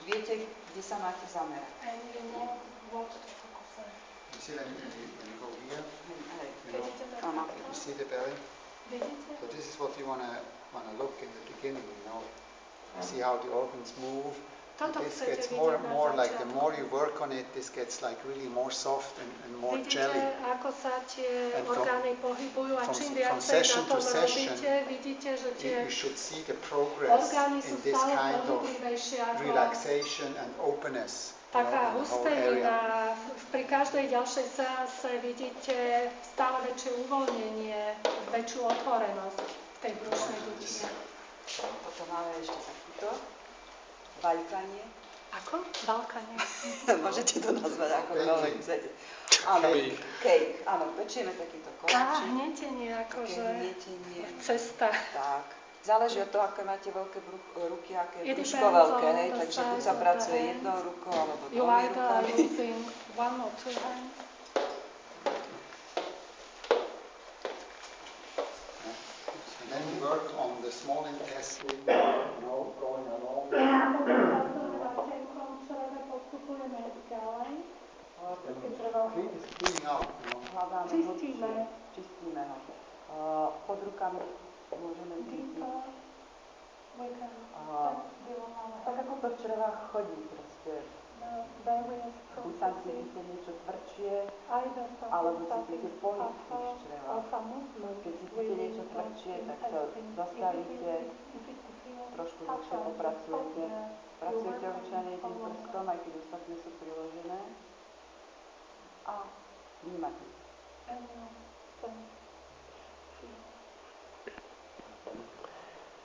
viete, kde sa máte zamerať. And you know what to focus on. You see when you go here, Áno. you see the belly? Vidíte? So this is what you wanna look in the beginning, you know. You see how the organs move. This gets more like the more you work on it, this gets like really more soft and more jelly. Vidíte, ako sa tie orgány pohybujú a čím viacej na tom robíte, vidíte, že tie you should see the progress in this kind of relaxation and openness. Taká hustenina, pri každej ďalšej seanse vidíte stále väčšie uvoľnenie, väčšiu otvorenosť v tej brušnej dutine. Potom máme ešte takúto vaľkanie. Ako? Vaľkanie. Môžete to nazvať akokoľvek chcete. Áno, cake. Áno, pečieme takýto koláčik. Hnetenie, akože hnetenie. Cesta. Tak. Záleží od toho, aké máte veľké ruky, aké je brúško veľké, hej, takže buď sa pracuje jednou rukou, alebo dvomi rukami. One or two hands. And then we work on the small intestine, going along. Cleaning out, Čistíme ho. Pod rukami môžeme cítiť. Tak ako to v črevách chodí proste. Buď tam cítite niečo tvrdšie, alebo cítite pohyb v tých črevách. Keď cítite niečo tvrdšie, tak sa zastavíte, trošku dlhšie popracujete. Pracujete obyčajne jedným prstom, aj keď ostatné sú priložené. A vnímate.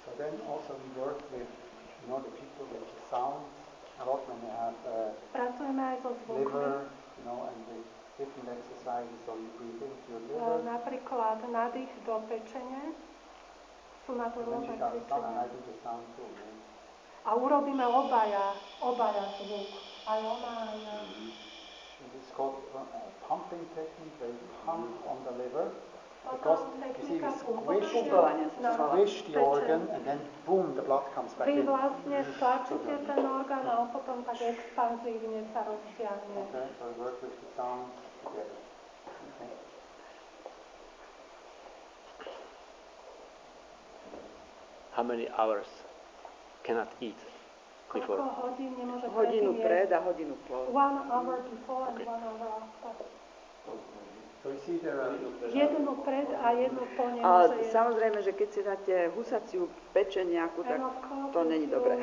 So then also we work with, the people with the sounds. A lot when they have liver, and with different exercises, so you breathe into your liver. Napríklad nádych do pečene. Sú na to rôzne cvičenia. And I do the sound too. A urobíme obaja zvuk. Aj ona, aj ja. It's called pumping technique, where you pump on the liver. Because you see, we squish the organ and then boom, the blood comes back in. Vy vlastne stlačíte ten orgán a on potom tak expanzívne sa roztiahne. Okay, so we work with the sound together. Okay. How many hours cannot eat before? Koľko hodín nemôže hodinu pred a hodinu po. 1 hour before and 1 hour after. So you see there are jednu pred a jednu po nemôže jesť. Samozrejme, že keď si dáte husaciu pečeniaku, tak to není dobré.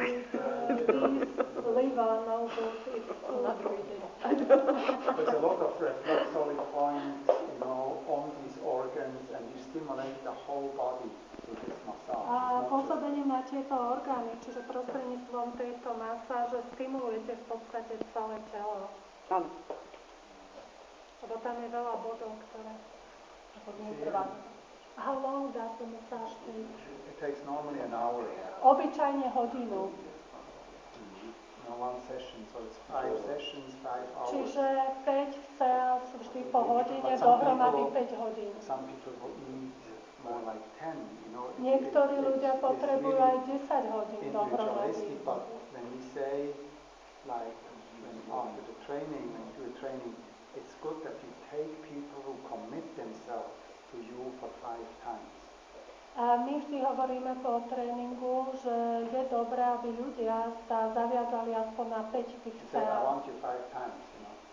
There's a lot of reflexology points, on these organs, and you stimulate the whole body through this massage. A pôsobením na tieto orgány, čiže prostredníctvom tejto masáže stimulujete v podstate celé telo. Áno. Lebo tam je veľa bodov, ktoré... How long does the massage take? It takes normally an hour. Obyčajne hodinu. One session, so it's 5 sessions, 5 hours. Čiže 5 seans vždy po hodine, dohromady 5 hodín. Some people will need more like 10, Niektorí ľudia potrebujú aj 10 hodín dohromady. But when we say, like, after the training, when you do a training, it's good that you take people who commit themselves to you for 5 times. A my vždy hovoríme po tréningu, že je dobré, aby ľudia sa zaviazali aspoň na 5 tých seans.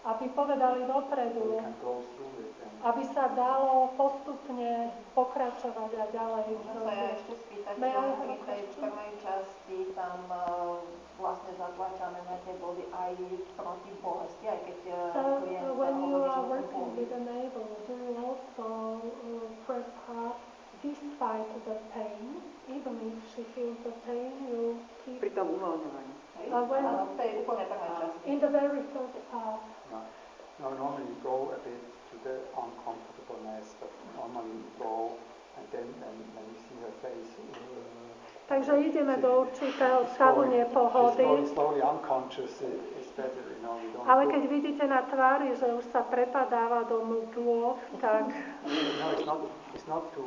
Aby povedali dopredu, aby sa dalo postupne pokračovať a ďalej. Môžem sa ešte spýtať, pri tej prvej časti tam vlastne zatlačame na tie body aj proti bolesti, aj keď klient when you hovorí, are že working with the navel, do you also press hard despite the pain, even if she feels the pain, you keep... Pri tom uvoľňovaní. Áno, v tej úplne prvej časti. In the very first part. No, normally you go a bit to the uncomfortableness, but normally you go and then when you see her face... Takže ideme do určitého stavu nepohody. Ale keď vidíte na tvári, že už sa prepadáva do mdôb, tak... It's not to...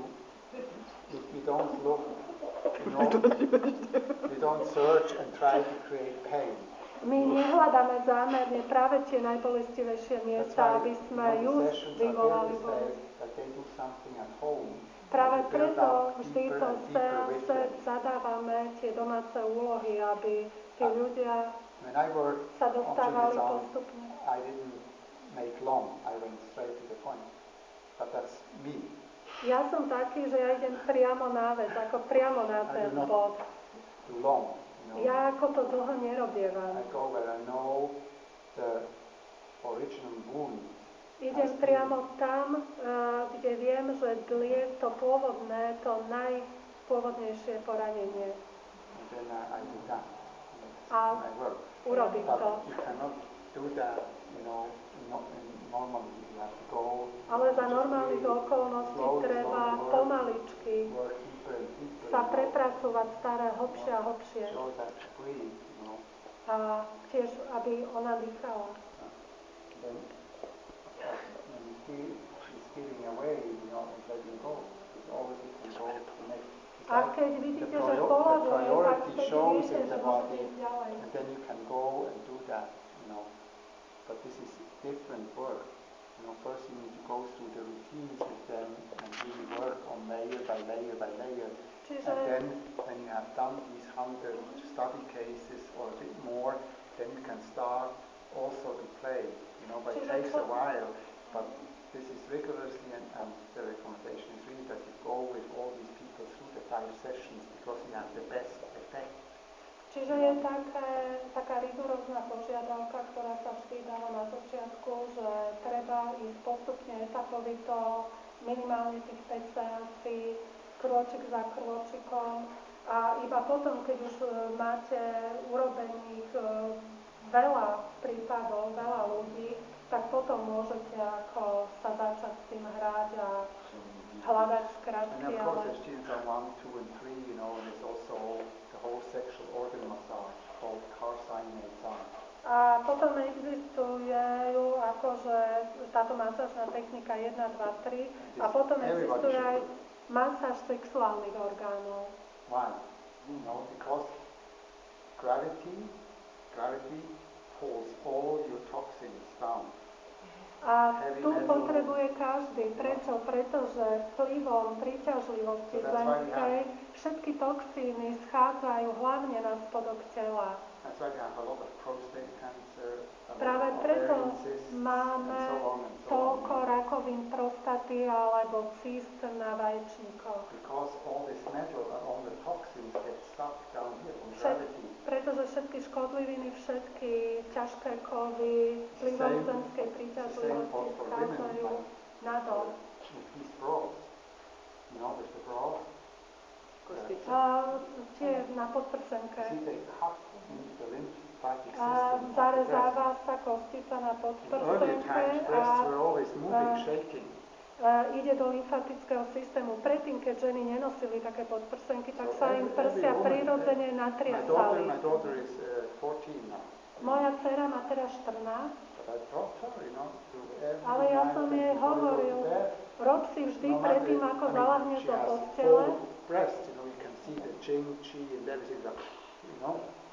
We don't look, we don't search and try to create pain. My nehľadáme zámerne práve tie najbolestivejšie miesta, aby sme just vyvolali bolesť. Práve preto vždy to zadávame tie domáce úlohy, aby tí ľudia sa dostávali postupne. Ja som taký, že ja idem priamo na vec, ako priamo na ten bod. Ja ako to dlho nerobievam. Idem priamo tam, kde viem, že dlie to pôvodné, to najpôvodnejšie poranenie. A urobím to. Ale za normálnych okolností treba pomaličky sa prepracovať staré hlbšie a hlbšie. A tiež, aby ona dýchala. A keď vidíte, že poľavuje, tak vtedy viete, že môžete ísť ďalej. But this is different work. First you need to go through the routines with them and really work on layer by layer by layer. And then when you have done these 100 study cases or a bit more, then you can start also to play. But it takes a while. But this is rigorously and the recommendation is really that you go with all these people through the 5 sessions because you have the best effect. Čiže je taká rigorózna požiadavka, ktorá sa vždy dáva na začiatku, že treba ísť postupne etapovito, minimálne tých 5 seansí, krôčik za krôčikom a iba potom, keď už máte urobených veľa prípadov, veľa ľudí, tak potom môžete ako sa začať s tým hrať a hľadať skratky. And of course the students are 1, 2 and 3, and there's also the whole sexual organ massage called Carcine massage. A potom existujú akože táto masážna technika 1, 2, 3 a potom existuje aj masáž sexuálnych orgánov. Why? Because gravity pulls all your toxins down. A tu potrebuje každý. Prečo? Pretože vplyvom príťažlivosti ženskej všetky toxíny schádzajú hlavne na spodok tela. Práve preto máme toľko rakovín prostaty alebo cyst na vaječníkoch. Pretože všetky škodliviny, všetky ťažké kovy, vplyvom ženskej príťažlivosti schádzajú nadol. Tie na podprsenke. Zarezáva sa kostica na podprsenke a ide do lymfatického systému. Predtým, keď ženy nenosili také podprsenky, tak sa im prsia prirodzene natriasali. Moja dcera má teraz 14. Ale ja som jej hovoril, rob si vždy predtým, ako zalahneš do postele.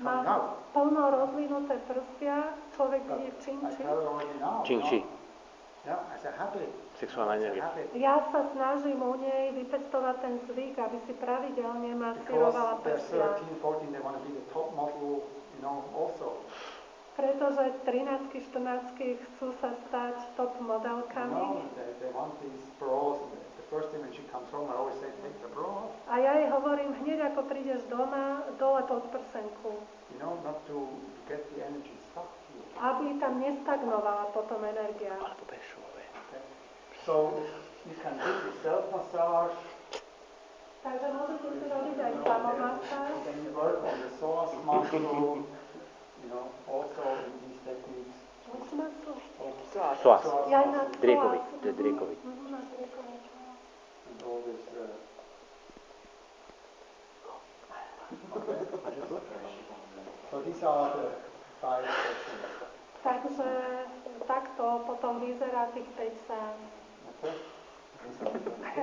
Má plno rozvinuté prsia, človek vidí činči. Činči. Sexuálna energia. Ja sa snažím u nej vypestovať ten zvyk, aby si pravidelne masírovala prsia. Pretože 13-ky, 14-ky chcú sa stať top modelkami. A ja jej hovorím, hneď ako prídeš doma, dole pod prsenku. Aby tam nestagnovala potom energia. Takže môžete si robiť aj samomasáž. Also in these techniques. Psoas. Driekovi. And all this. So these are the 5 sessions. Takže takto potom vyzerá tých 5 seans. Okay.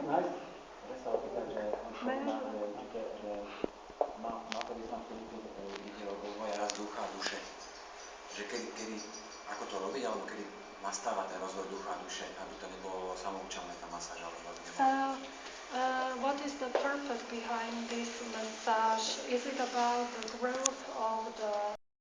Nice. Môžem sa opýtať, že určite, že má to význam v Filipíne, že ide o dvoja raz ducha a duše. že kedy ako to robiť, alebo kedy nastáva ten rozvoj ducha a duše, aby to nebolo samoučelné tá masáž, alebo aby nebolo. What is the purpose behind this massage? Is it about the growth of the